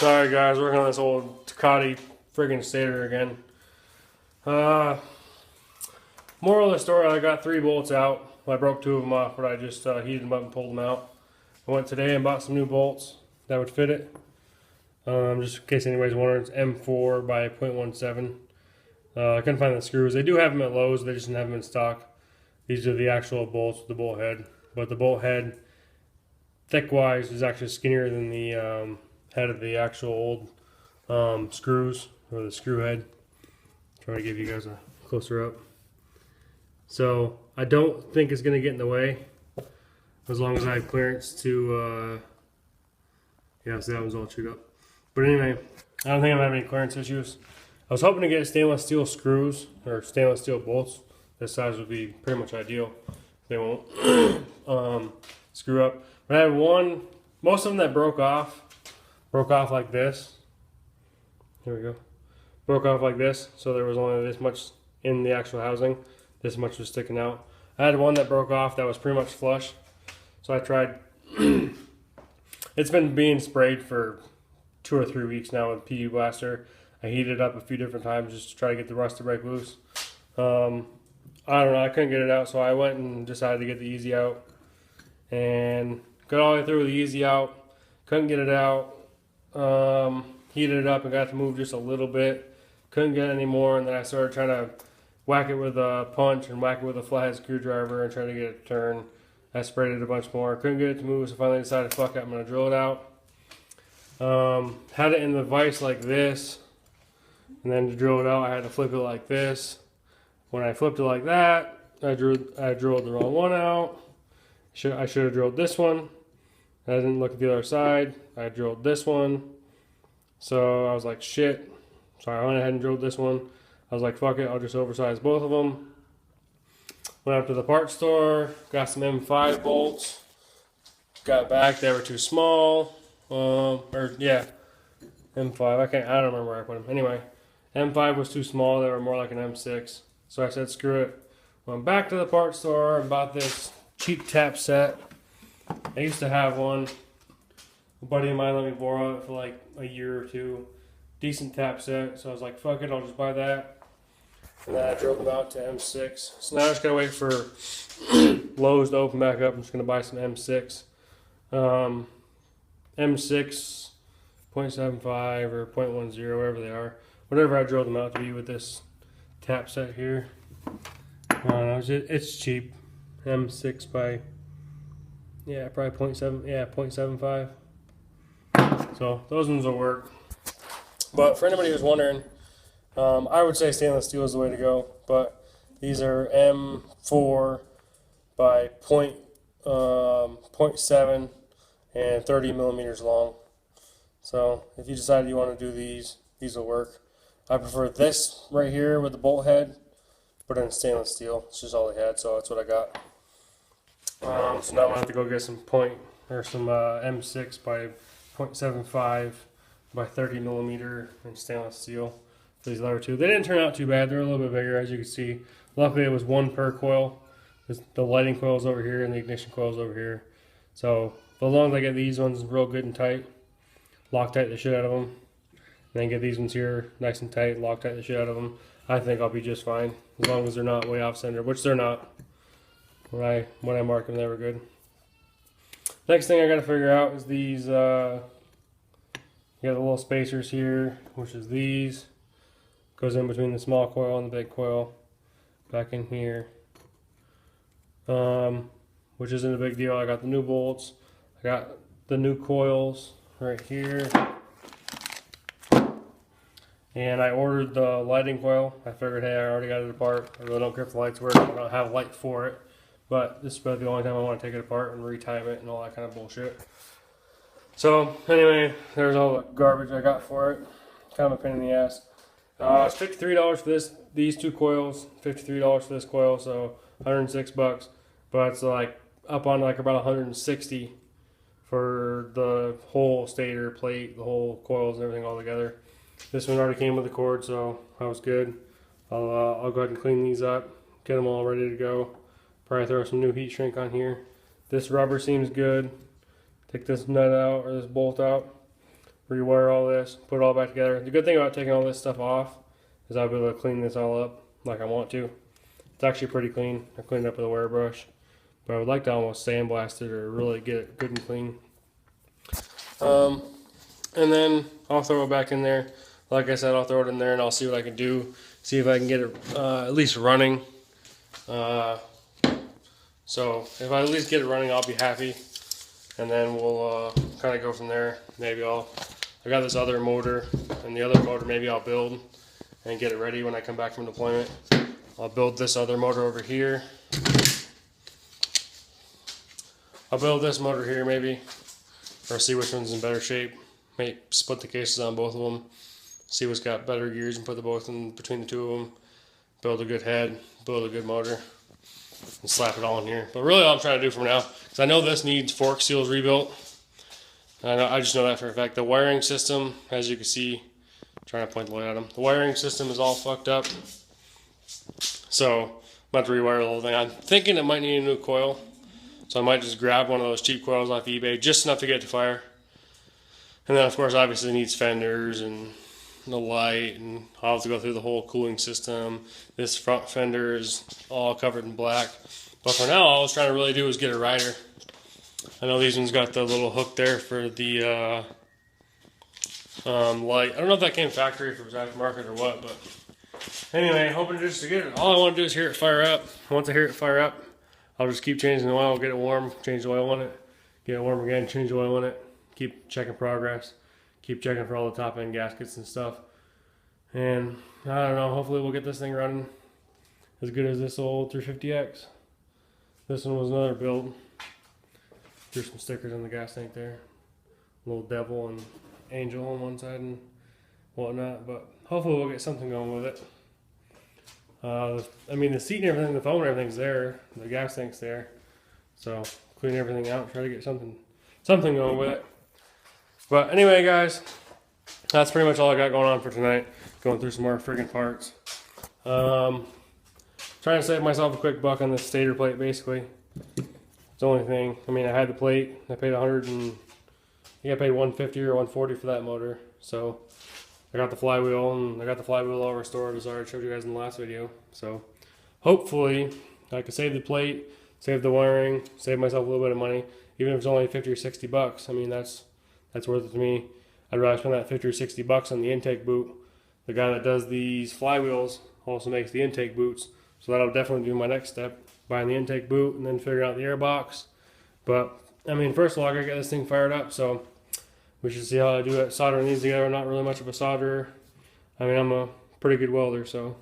Alright guys, working on this old Tecate friggin' Stator again. Moral of the story, I got 3 bolts out. I broke 2 of them off, but I just heated them up and pulled them out. I went today and bought some new bolts that would fit it. Just in case anybody's wondering, it's M4 by 0.17. I couldn't find the screws. They do have them at Lowe's, they just didn't have them in stock. These are the actual bolts with the bolt head. But the bolt head, thick-wise, is actually skinnier than the head of the actual old screws, or the screw head. Try to give you guys a closer up. So I don't think it's going to get in the way, as long as I have clearance to, yeah, see that one's all chewed up. But anyway, I don't think I'm having any clearance issues. I was hoping to get stainless steel screws, or stainless steel bolts. This size would be pretty much ideal. They won't screw up. But I had one, most of them that broke off like this. Here we go. Broke off like this, so there was only this much in the actual housing. This much was sticking out. I had one that broke off that was pretty much flush. So I tried. It's been being sprayed for 2 or 3 weeks now with PU Blaster. I heated it up a few different times just to try to get the rust to break loose. I don't know, I couldn't get it out, so I went and decided to get the easy out. And got all the way through with the easy out. Couldn't get it out. Heated it up and got to move just a little bit. Couldn't get it anymore, and then I started trying to whack it with a punch and whack it with a flathead screwdriver and try to get it to turn. I sprayed it a bunch more. Couldn't get it to move, so finally decided, fuck it, I'm going to drill it out. Had it in the vise like this, and then to drill it out, I had to flip it like this. When I flipped it like that, I drilled the wrong one out. I should have drilled this one. I didn't look at the other side. I drilled this one. So I was like, shit. So I went ahead and drilled this one. I was like, fuck it, I'll just oversize both of them. Went up to the parts store, got some M5 bolts. Got back, they were too small. M5, I don't remember where I put them. Anyway, M5 was too small, they were more like an M6. So I said, screw it. Went back to the parts store and bought this cheap tap set. I used to have one. A buddy of mine let me borrow it for like a year or two. Decent tap set, so I was like, fuck it, I'll just buy that. And then I drove them out to M6. So now I just gotta wait for Lowe's to open back up. I'm just gonna buy some M6. M6 0.75 or 0.10, whatever they are. Whatever I drilled them out to be with this tap set here. I don't know, it's cheap. M6 by, yeah, probably 0.75. So those ones will work. But for anybody who's wondering, I would say stainless steel is the way to go. But these are M4 by 0.7 and 30 millimeters long. So if you decide you want to do these will work. I prefer this right here with the bolt head, but in stainless steel. It's just all they had, so that's what I got. So now I'm gonna have to go get some M6 by 0.75 by 30 millimeter in stainless steel for these other two. They didn't turn out too bad. They're a little bit bigger, as you can see. Luckily, it was 1 per coil. The lighting coil's over here and the ignition coil's over here. So as long as I get these ones real good and tight, Loctite the shit out of them, and then get these ones here nice and tight, Loctite the shit out of them, I think I'll be just fine, as long as they're not way off center, which they're not. When I mark them, they were good. Next thing I got to figure out is these. You got the little spacers here, which is these. Goes in between the small coil and the big coil. Back in here. Which isn't a big deal. I got the new bolts. I got the new coils right here. And I ordered the lighting coil. I figured, hey, I already got it apart. I really don't care if the lights work. I don't have light for it. But this is about the only time I want to take it apart and retime it and all that kind of bullshit. So anyway, there's all the garbage I got for it. Kind of a pain in the ass. It's $53 for these 2 coils. $53 for this coil, so $106. But it's like up on like about $160 for the whole stator plate, the whole coils and everything all together. This one already came with the cord, so that was good. I'll go ahead and clean these up, get them all ready to go. Probably throw some new heat shrink on here. This rubber seems good. Take this nut out, or this bolt out. rewire all this, put it all back together. The good thing about taking all this stuff off is I'll be able to clean this all up like I want to. It's actually pretty clean. I cleaned it up with a wire brush, but I would like to almost sandblast it or really get it good and clean. And then I'll throw it back in there. Like I said, I'll throw it in there and I'll see what I can do. See if I can get it at least running. So if I at least get it running, I'll be happy. And then we'll kind of go from there. Maybe I got this other motor, and the other motor maybe I'll build and get it ready when I come back from deployment. I'll build this other motor over here. I'll build this motor here maybe, or see which one's in better shape. Maybe split the cases on both of them, see what's got better gears and put the both in between the two of them. Build a good head, build a good motor, and slap it all in here. But really all I'm trying to do for now, because I know this needs fork seals rebuilt. I just know that for a fact. The wiring system, as you can see, I'm trying to point the light at them. The wiring system is all fucked up. So I'm about to rewire the whole thing. I'm thinking it might need a new coil. So I might just grab one of those cheap coils off eBay, just enough to get it to fire. And then of course obviously it needs fenders and the light, and I'll have to go through the whole cooling system. This front fender is all covered in black. But for now, all I was trying to really do is get a rider. I know these ones got the little hook there for the light. I don't know if that came factory, if it was aftermarket or what, but anyway, hoping just to get it. All I want to do is hear it fire up. Once I hear it fire up, I'll just keep changing the oil, get it warm, change the oil on it, get it warm again, change the oil on it, keep checking progress. Keep checking for all the top end gaskets and stuff. And I don't know, hopefully we'll get this thing running as good as this old 350X. This one was another build. There's some stickers on the gas tank there. Little devil and angel on one side and whatnot. But hopefully we'll get something going with it. I mean, the seat and everything, the foam and everything's there. The gas tank's there. So clean everything out, try to get something going with it. But anyway, guys, that's pretty much all I got going on for tonight. Going through some more friggin' parts. Trying to save myself a quick buck on this stator plate, basically. It's the only thing. I mean, I had the plate. I paid I think I paid $150 or $140 for that motor. So I got the flywheel, and I got the flywheel all restored, as I already showed you guys in the last video. So hopefully I can save the plate, save the wiring, save myself a little bit of money, even if it's only 50 or 60 bucks. I mean, that's worth it to me. I'd rather spend that 50 or 60 bucks on the intake boot. The guy that does these flywheels also makes the intake boots. So that'll definitely be my next step. Buying the intake boot and then figuring out the airbox. But, I mean, first of all, I gotta get this thing fired up. So we should see how I do it. Soldering these together, I'm not really much of a solderer. I mean, I'm a pretty good welder, so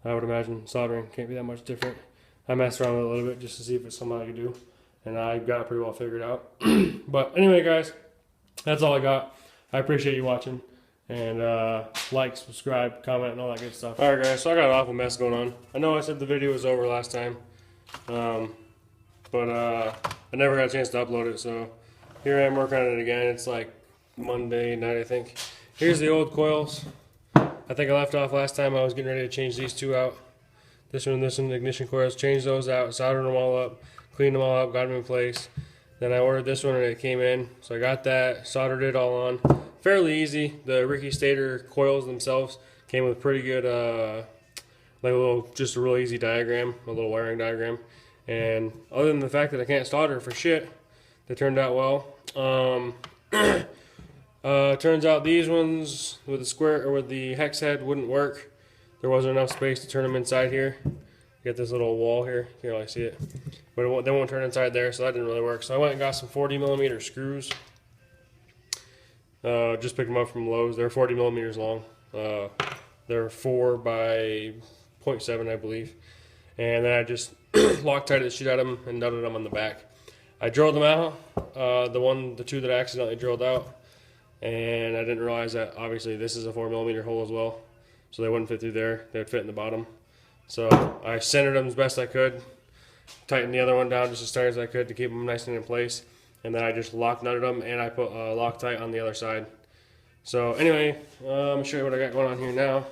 I would imagine soldering can't be that much different. I messed around with it a little bit just to see if it's something I could do. And I got it pretty well figured out. But anyway, guys, that's all I got. I appreciate you watching. And like, subscribe, comment, and all that good stuff. Alright guys, so I got an awful mess going on. I know I said the video was over last time. But I never got a chance to upload it. So here I am working on it again. It's like Monday night, I think. Here's the old coils. I think I left off last time. I was getting ready to change these two out. This one and this one, ignition coils. Changed those out, soldered them all up, cleaned them all up, got them in place. Then I ordered this one and it came in. So I got that, soldered it all on. Fairly easy. The Ricky Stator coils themselves came with pretty good, just a real easy diagram, a little wiring diagram. And other than the fact that I can't solder for shit, they turned out well. Turns out these ones with the square or with the hex head wouldn't work. There wasn't enough space to turn them inside here. You get this little wall here. You can't really see it, but they won't turn inside there, so that didn't really work. So I went and got some 40mm screws. Just picked them up from Lowe's. They're 40 millimeters long. They're 4 by 0.7, I believe. And then I just Loctite the shit out of them and nutted them on the back. I drilled them out. The two that I accidentally drilled out, and I didn't realize that obviously this is a 4mm hole as well, so they wouldn't fit through there. They would fit in the bottom. So I centered them as best I could, tightened the other one down just as tight as I could to keep them nice and in place. And then I just nutted them, and I put Loctite on the other side. So anyway, let me show you what I got going on here now.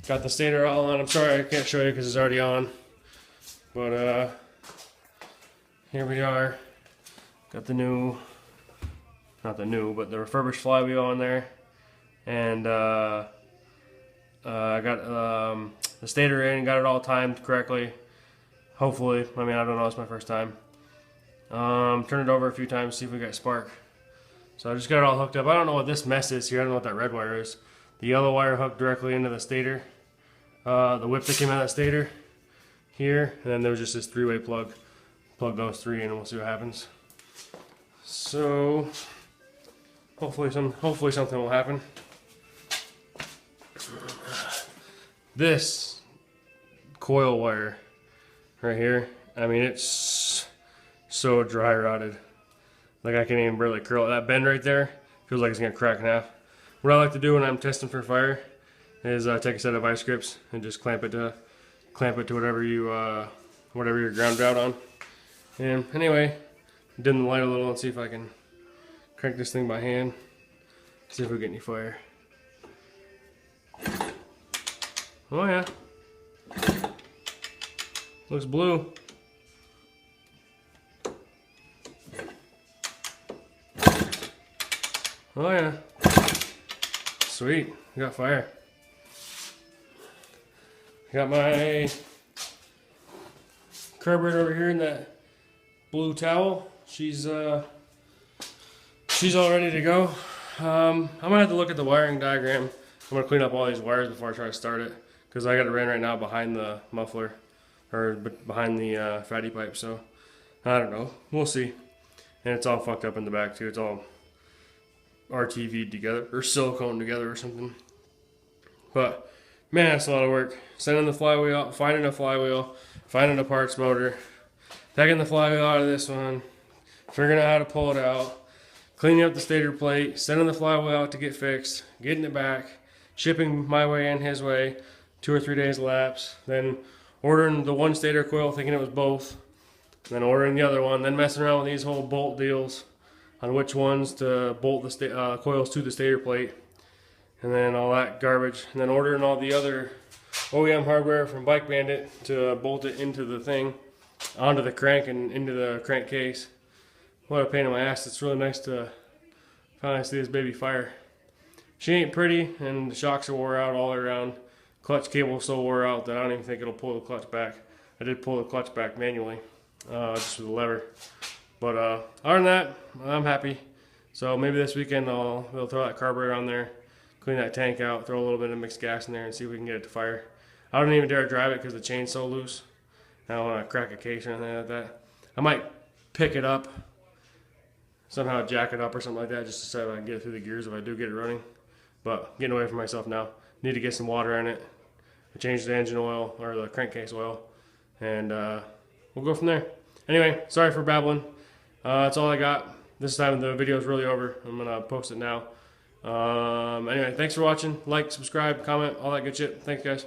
Got the stator all on. I'm sorry I can't show you because it's already on. But here we are. Got the new not the new, but the refurbished flywheel on there. And I got the stator in, got it all timed correctly. Hopefully. I mean, I don't know, it's my first time. Turn it over a few times, see if we got spark. So I just got it all hooked up. I don't know what this mess is here. I don't know what that red wire is. The yellow wire hooked directly into the stator. The whip that came out of that stator here. And then there was just this 3-way plug. Plug those 3 in and we'll see what happens. So hopefully something will happen. This coil wire right here, I mean, it's so dry rotted. Like I can't even barely curl it. That bend right there feels like it's gonna crack in half. What I like to do when I'm testing for fire is take a set of vice grips and just clamp it to whatever you're grounded out on. And anyway, dim the light a little and see if I can crank this thing by hand. See if we get any fire. Oh yeah, looks blue. Oh yeah, sweet, we got fire. Got my carburetor over here in that blue towel. She's all ready to go. I'm gonna have to look at the wiring diagram. I'm gonna clean up all these wires before I try to start it, because I got it ran right now behind the muffler, or behind the fatty pipe. So I don't know, we'll see. And it's all fucked up in the back too. It's all RTV'd together or silicone together or something. But man, that's a lot of work. Sending the flywheel, finding a flywheel, finding a parts motor, taking the flywheel out of this one, figuring out how to pull it out, cleaning up the stator plate, sending the flywheel out to get fixed, getting it back, shipping my way and his way, 2 or 3 days lapse, then ordering the one stator coil thinking it was both, then ordering the other one, then messing around with these whole bolt deals on which ones to bolt the coils to the stator plate, and then all that garbage, and then ordering all the other OEM hardware from Bike Bandit to bolt it into the thing, onto the crank and into the crankcase. What a pain in my ass. It's really nice to finally see this baby fire. She ain't pretty, and the shocks are wore out all around. Clutch cable so wore out that I don't even think it'll pull the clutch back. I did pull the clutch back manually, just with a lever. But other than that, I'm happy. So maybe this weekend we'll throw that carburetor on there, clean that tank out, throw a little bit of mixed gas in there and see if we can get it to fire. I don't even dare drive it because the chain's so loose. I don't want to crack a case or anything like that. I might pick it up, somehow jack it up or something like that, just to see if I can get it through the gears if I do get it running. But getting away from myself now. Need to get some water in it. I changed the engine oil, or the crankcase oil, and we'll go from there. Anyway, sorry for babbling. That's all I got. This time the video is really over. I'm gonna post it now. Anyway, thanks for watching. Like, subscribe, comment, all that good shit. Thanks, guys.